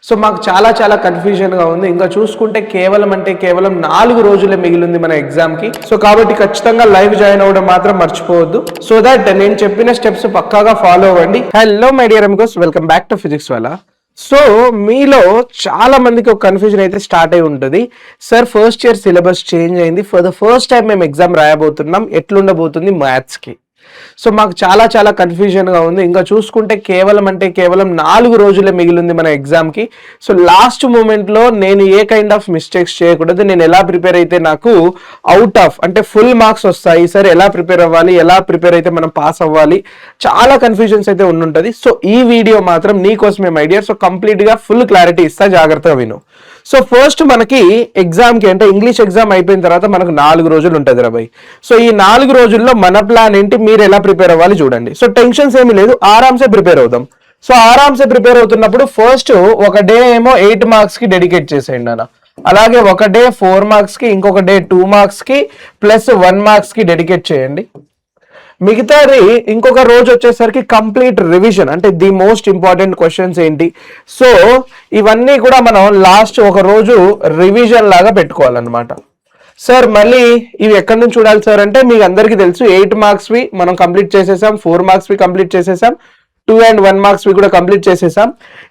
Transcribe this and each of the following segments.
So మాకు చాలా కన్ఫ్యూజన్గా ఉంది. ఇంకా చూసుకుంటే కేవలం 4 రోజులే మిగిలింది మన ఎగ్జామ్కి. సో కాబట్టి ఖచ్చితంగా లైవ్ జాయిన్ అవ్వడం మాత్రం మర్చిపోవద్దు. సో దట్ నేను చెప్పిన స్టెప్స్ పక్కాగా ఫాలో అవ్వండి. Hello my dear amigos, welcome back to Physics Wallah. So మీలో చాలా మందికి ఒక కన్ఫ్యూజన్ అయితే స్టార్ట్ అయి ఉంటుంది. Sir first year syllabus change అయింది, ఫర్ ద ఫస్ట్ టైం మేము ఎగ్జామ్ రాయబోతున్నాం, ఎట్లుండబోతుంది మ్యాథ్స్కి. సో మాకు చాలా కన్ఫ్యూజన్గా ఉంది. ఇంకా చూసుకుంటే కేవలం 4 రోజులే మిగిలింది మన ఎగ్జామ్కి. సో లాస్ట్ మూమెంట్లో నేను ఏ కైండ్ ఆఫ్ మిస్టేక్స్ చేయకూడదు, నేను ఎలా ప్రిపేర్ అయితే నాకు అవుట్ ఆఫ్ అంటే ఫుల్ మార్క్స్ వస్తాయి, సరే ఎలా ప్రిపేర్ అవ్వాలి, ఎలా ప్రిపేర్ అయితే మనం పాస్ అవ్వాలి, చాలా కన్ఫ్యూజన్స్ అయితే ఉండుంటుంది. సో ఈ వీడియో మాత్రం నీకోసమే మై డియర్. సో కంప్లీట్గా ఫుల్ క్లారిటీ ఇస్తా, జాగ్రత్తగా విను. సో ఫస్ట్ మనకి ఎగ్జామ్కి అంటే ఇంగ్లీష్ ఎగ్జామ్ అయిపోయిన తర్వాత మనకు 4 రోజులు ఉంటుంది రాబాయ్. సో ఈ 4 రోజుల్లో మన ప్లాన్ ఏంటి, మీరు ఎలా ప్రిపేర్ అవ్వాలి చూడండి. సో టెన్షన్స్ ఏమీ లేదు, ఆరామ్సే ప్రిపేర్ అవుదాం. సో ఆరామ్సే ప్రిపేర్ అవుతున్నప్పుడు ఫస్ట్ ఒక డే ఏమో 8 మార్క్స్ కి డెడికేట్ చేసేయండి అన్న, అలాగే ఒక డే 4 మార్క్స్ కి, ఇంకొక డే 2 మార్క్స్ కి ప్లస్ 1 మార్క్స్ కి డెడికేట్ చేయండి. మిగతాది ఇంకొక రోజు వచ్చేసరికి కంప్లీట్ రివిజన్, అంటే ది మోస్ట్ ఇంపార్టెంట్ క్వశ్చన్స్ ఏంటి. సో ఇవన్నీ కూడా మనం లాస్ట్ ఒక రోజు రివిజన్ లాగా పెట్టుకోవాలన్నమాట. సార్ మళ్ళీ ఇవి ఎక్కడి నుంచి చూడాలి సార్ అంటే, మీకు అందరికీ తెలుసు 8 మార్క్స్వి మనం కంప్లీట్ చేసేసాం, 4 మార్క్స్వి కంప్లీట్ చేసేసాం, 2 and 1 మార్క్స్వి కూడా కంప్లీట్ చేసేసాం.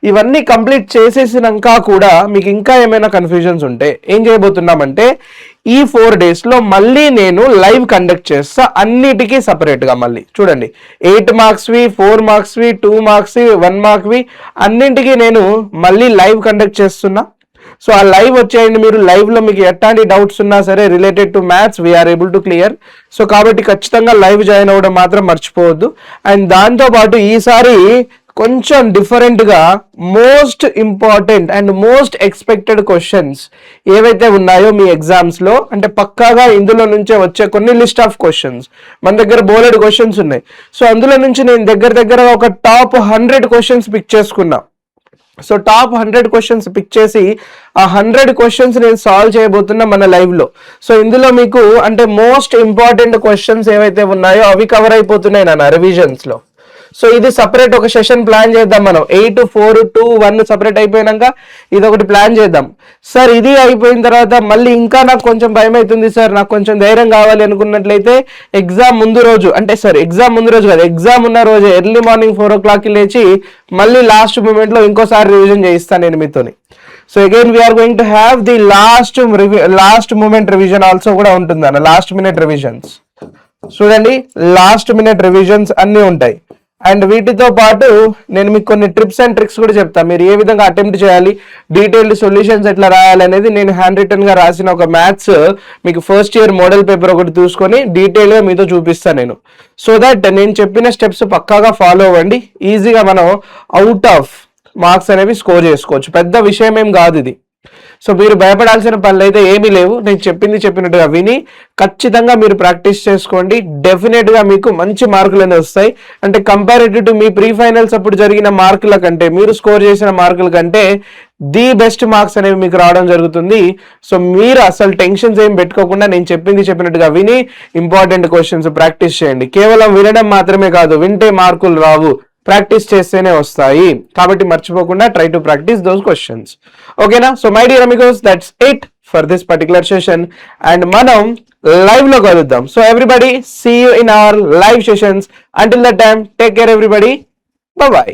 ఇవన్నీ కంప్లీట్ చేసేసినాక కూడా మీకు ఇంకా ఏమైనా కన్ఫ్యూజన్స్ ఉంటే ఏం చేయబోతున్నామంటే, ఈ 4 డేస్లో మళ్ళీ నేను లైవ్ కండక్ట్ చేస్తా అన్నిటికీ సపరేట్గా. మళ్ళీ చూడండి, 8 మార్క్స్వి, 4 మార్క్స్వి, 2 మార్క్స్వి, 1 మార్క్వి అన్నింటికి నేను మళ్ళీ లైవ్ కండక్ట్ చేస్తున్నా. సో ఆ లైవ్ వచ్చేయండి, మీరు లైవ్లో మీకు ఎట్లాంటి డౌట్స్ ఉన్నా సరే related to maths we are able to clear. So కాబట్టి ఖచ్చితంగా లైవ్ జాయిన్ అవ్వడం మాత్రం మర్చిపోవద్దు. అండ్ దాంతోపాటు ఈసారి కొంచెం డిఫరెంట్గా most important and most expected questions ఏవైతే ఉన్నాయో మీ ఎగ్జామ్స్లో, అంటే పక్కాగా ఇందులో నుంచే వచ్చే కొన్ని లిస్ట్ ఆఫ్ క్వశ్చన్స్ మన దగ్గర బోలెడ్ క్వశ్చన్స్ ఉన్నాయి. సో అందులో నుంచి నేను దగ్గర ఒక టాప్ 100 క్వశ్చన్స్ పిక్ చేసుకున్నా. సో టాప్ 100 క్వశ్చన్స్ పిక్ చేసి ఆ 100 క్వశ్చన్స్ నేను సాల్వ్ చేయబోతున్నా మన లైవ్లో. సో ఇందులో మీకు అంటే మోస్ట్ ఇంపార్టెంట్ క్వశ్చన్స్ ఏవైతే ఉన్నాయో అవి కవర్ అయిపోతున్నాయి నా రివిజన్స్లో. సో ఇది సపరేట్ ఒక సెషన్ ప్లాన్ చేద్దాం మనం. 8, 4, 2, 1 సపరేట్ అయిపోయినాక ఇది ఒకటి ప్లాన్ చేద్దాం. సార్ ఇది అయిపోయిన తర్వాత మళ్ళీ ఇంకా నాకు కొంచెం భయం అవుతుంది సార్, నాకు కొంచెం ధైర్యం కావాలి అనుకున్నట్లయితే ఎగ్జామ్ ముందు రోజు, అంటే సార్ ఎగ్జామ్ ముందు రోజు కాదు, ఎగ్జామ్ ఉన్న రోజు ఎర్లీ మార్నింగ్ 4 o'clockకి లేచి మళ్ళీ లాస్ట్ మూమెంట్లో ఇంకోసారి రివిజన్ చేయిస్తాను నేను మీతోని. So again we are going to have the last moment revision also కూడా ఉంటుంది అన్న, లాస్ట్ మినిట్ రివిజన్స్. చూడండి, లాస్ట్ మినిట్ రివిజన్స్ అన్నీ ఉంటాయి. అండ్ వీటితో పాటు నేను మీకు కొన్ని ట్రిప్స్ అండ్ ట్రిక్స్ కూడా చెప్తాను, మీరు ఏ విధంగా అటెంప్ట్ చేయాలి, డీటెయిల్డ్ సొల్యూషన్స్ ఎట్లా రాయాలి అనేది నేను హ్యాండ్ రిటర్న్ గా రాసిన ఒక మ్యాథ్స్ మీకు ఫస్ట్ ఇయర్ మోడల్ పేపర్ ఒకటి తీసుకొని డీటెయిల్ గా మీతో చూపిస్తాను నేను. సో దట్ నేను చెప్పిన స్టెప్స్ పక్కాగా ఫాలో అవ్వండి, ఈజీగా మనం అవుట్ ఆఫ్ మార్క్స్ అనేవి స్కోర్ చేసుకోవచ్చు. పెద్ద విషయం ఏం కాదు ఇది. సో మీరు భయపడాల్సిన పనులు అయితే ఏమీ లేవు. నేను చెప్పినట్టుగా విని ఖచ్చితంగా మీరు ప్రాక్టీస్ చేసుకోండి, డెఫినెట్గా మీకు మంచి మార్కులు అనేవి వస్తాయి. అంటే comparative to me pre finals అప్పుడు జరిగిన మార్కుల కంటే, మీరు స్కోర్ చేసిన మార్కుల కంటే ది బెస్ట్ మార్క్స్ అనేవి మీకు రావడం జరుగుతుంది. సో మీరు అసలు టెన్షన్స్ ఏం పెట్టుకోకుండా నేను చెప్పినట్టుగా విని ఇంపార్టెంట్ క్వశ్చన్స్ ప్రాక్టీస్ చేయండి. కేవలం వినడం మాత్రమే కాదు, వింటే మార్కులు రావు, ప్రాక్టీస్ చేస్తేనే వస్తాయి. కాబట్టి మర్చిపోకుండా try to practice those questions. ఓకేనా? So my dear amigos, that's it for this particular session. And మనం లైవ్ లో కలుద్దాం. So everybody, see you in our live sessions. Until that time, take care everybody, bye by.